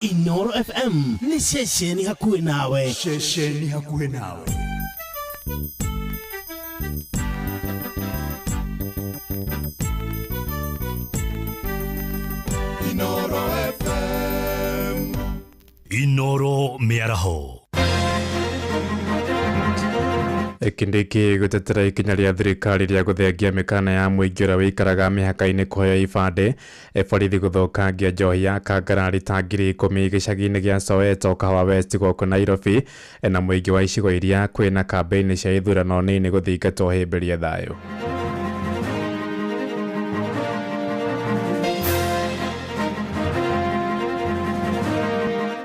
Inoro FM ni shesheni hakuwe nawe. Shesheni hakuwe nawe. Inoro FM. Inoro Miaraho. Kindiki gutetera ikinya ria thirikari ria guthengia mikana ya muingi uria wikaraga mihaka-ini kuhoya ibande borithi guthokangia njohi ya kangarari ta 10,000 gicagi-ini gia Soweto Kahawa West goko Nairobi na muingi wa icigo iria kwina kambeini cia ithurano nini guthingatwo himbirie thayo.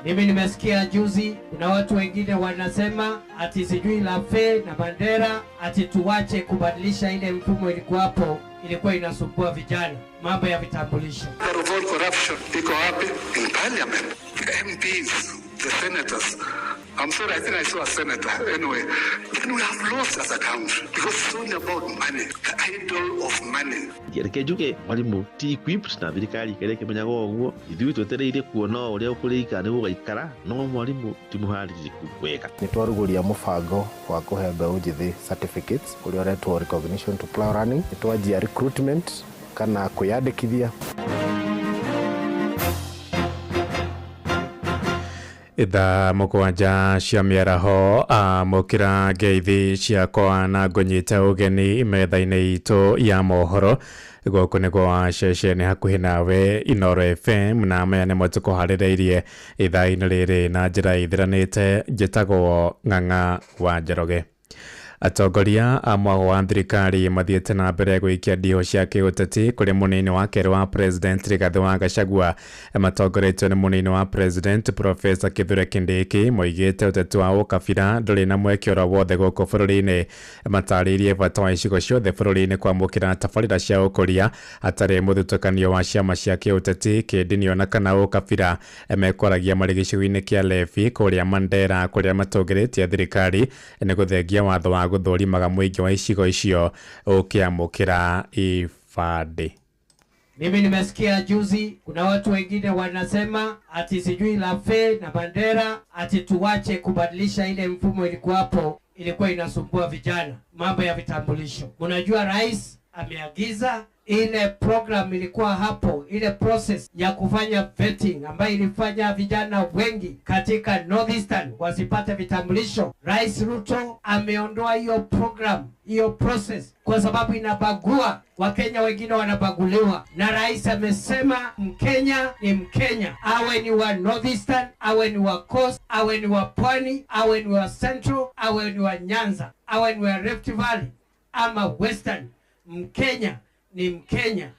Mimi nimesikia juzi kuna watu wengine wanasema ati sijui Lafe na Mandera ati tuwache kubadilisha ile mfumo ilikuwa inasumbua vijana, mambo ya vitambulisho. The revolt corruption iko wapi? In parliament. MPs, the senators. I'm sorry, I think I saw a senator. Anyway, then we have lost as a country because it's only about money, the idol of money. Reke njuge mwalimu ti equipped na thirikari kereke menyaga ũguo ithuĩ twetereire kuona ũrĩa ũkũrĩka nĩ gũgaikara no mwalimu ti mũharĩrĩku wega. Nĩ twarugũria mũbango wa kũhe mbeũ njĩthĩ certificates ũrĩa ũretwo recognition to plow running. Nĩ twanjia recruitment kana kwĩyandĩkithia. Itha mũgwanja cia mĩaraho mũkĩra ngeithi ciakwa na ngũnyite ũgeni metha-inĩ itũ ya mohoro gũkũ nĩ gwa ceceni hakuhĩ nawe Inoro FM na maya nĩ mũtuko harĩrĩirie ithaa-inĩ rĩrĩ na njĩra ithiranĩte. Njĩtagwo Ng'ang'a wa Njoroge. Atongoria a mwago wa thirikari mathiĩte na mbere gũikia ndiho cia kĩũteti kũrĩ mũnini wa kerĩ wa president Rigathi wa Gachagua. Matongoretio nĩ mũnini wa president Professor Kithure Kindiki moigĩte ũteti wa ũkabira ndũrĩ na mwekĩro wothe gũkũ bũrũri-inĩ. Matarĩirie bata wa icigo ciothe bũrũri-inĩ kwamũkĩra tabarĩra cia ũkũria hatarĩ mũthutũkanio wa ciama cia kĩũteti, kĩndini ona kana ũkabira. Mekwaragia marĩ gĩcigo-inĩ kĩa Levi kũrĩa Mandera kũrĩa matongoretie thirikari nĩ gũthengia watho wa gũthũrimaga mũingĩ wa icigo icio ũkĩamũkĩra ibande. Mimi nimesikia juzi kuna watu wengine wanasema ati sijui Lafe na Mandera ati tuwache kubadilisha ile mfumo ilikuwa inasumbua vijana, mambo ya vitambulisho. Unajua rais ameagiza ile program ilikuwa hapo, ile process ya kufanya vetting ambayo ilifanya vijana wengi katika Northeastern wasipate vitambulisho. Rais Ruto ameondoa hiyo program, hiyo process kwa sababu inabagua Wakenya, wengine wanabaguliwa. Na rais amesema Mkenya ni Mkenya, awe ni wa Northeastern, awe ni wa Coast, awe ni wa Pwani, awe ni wa Central, awe ni wa Nyanza, awe ni wa Rift Valley ama Western. Mkenya ni Mkenya.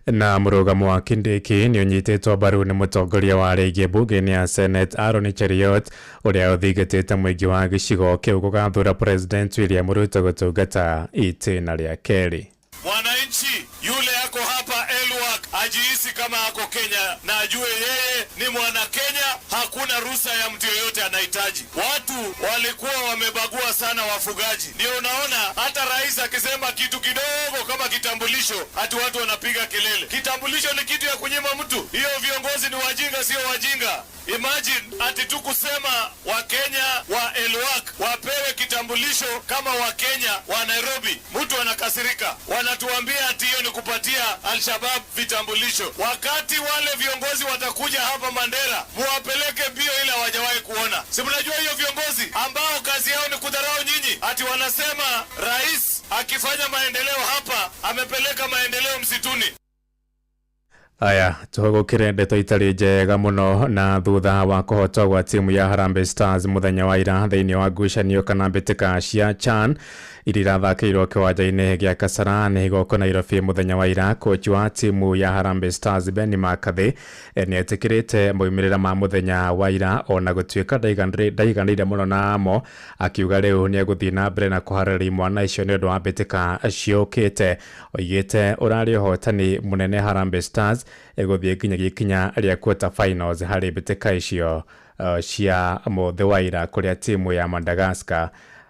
Na mũrũgamo wa Kindiki nĩ ũnyitĩtwo mbaru nĩ mũtongoria wa rĩngĩ mbunge-inĩ ya Senate Aaron Cheriot ũrĩa ũthingatĩte mũingĩ wa gĩcigo kĩu gũgathura President William Ruto gũtungata itĩna rĩa kerĩ. Mwananchi yule yako hapa Elwak ajihisi kama ako Kenya na ajue yeye ni mwana Kenya, hakuna ruhusa ya mtu yoyote anahitaji. Watu walikuwa wamebagua sana wafugaji. Ndio unaona hata rais akisema kitu kidogo kama kitambulisho ati watu wanapiga kelele. Kitambulisho ni kitu ya kunyima mtu. Hiyo viongozi ni wajinga, sio wajinga. Imagine ati tu kusema Wakenya wa Elwak wapewe kitambulisho kama Wakenya wa Nairobi, mtu anakasirika. Wanatuambia ati hiyo ni kupatia Al-Shabaab vitambulisho. Wakati wale viongozi watakuja hapa Mandera, muwapeleke bio ile hawajawahi kuona. Si mnajua hiyo viongozi ambao kazi yao ni kudharau nyinyi, ati wanasema rais akifanya maendeleo hapa amepeleka maendeleo msituni. Aya, tũgũkĩre ndeto itarĩ njega mũno na thutha wa kũhotwo gwa timu ya Harambee Stars mũthenya wa ira thĩinĩ wa ngucanio kana mbĩtĩka cia CHAN iria irathakĩirwo kĩwanja-inĩ gĩa Kasarani gũkũ Nairobi mũthenya wa ira. Kochi wa timu ya Harambee Stars Ben Makathi nĩ etĩkĩrĩte moimĩrĩra ma mũthenya wa ira ona gũtuĩka ndaiganĩire mũno namo, akiuga rĩu nĩ egũthiĩ na mbere na kũharĩrĩria imwana icio nĩ ũndũ wa mbĩtĩka ciũkĩte. Oigĩte ũrarĩ ũhotani mũnene Harambee Stars egũthiĩ nginya gĩkinya rĩa quarter finals harĩ mbĩtĩka icio cia mũthĩ wa ira kũrĩa timu ya Madagascar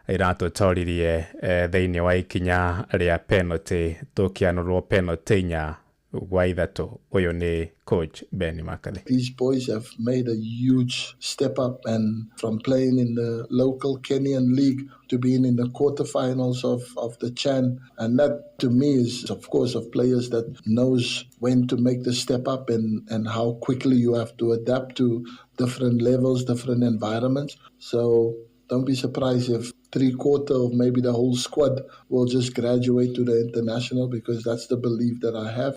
iratũtoririe thĩinĩ wa ikinya rĩa penalty tũkĩanũrwo penalty 4 wa ithatu uyu ni coach Ben Makathe. These boys have made a huge step up, and from playing in the local Kenyan league to being in the quarterfinals of the Chan, and that to me is of course of players that knows when to make the step up and how quickly you have to adapt to different levels, different environments. So don't be surprised if 3/4 of maybe the whole squad will just graduate to the international, because that's the belief that I have.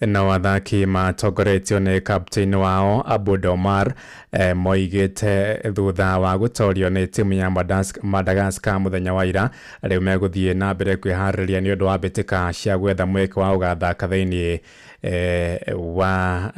Na wathaki matongoretio ni captain wao Abud Omar moigite thutha wa gutorio ni timu ya Madagascar muthenya wa ira riu meguthie na mbere kwihariria ni undu wa bitika cia gwetha mweke wa ugathaka thiini wa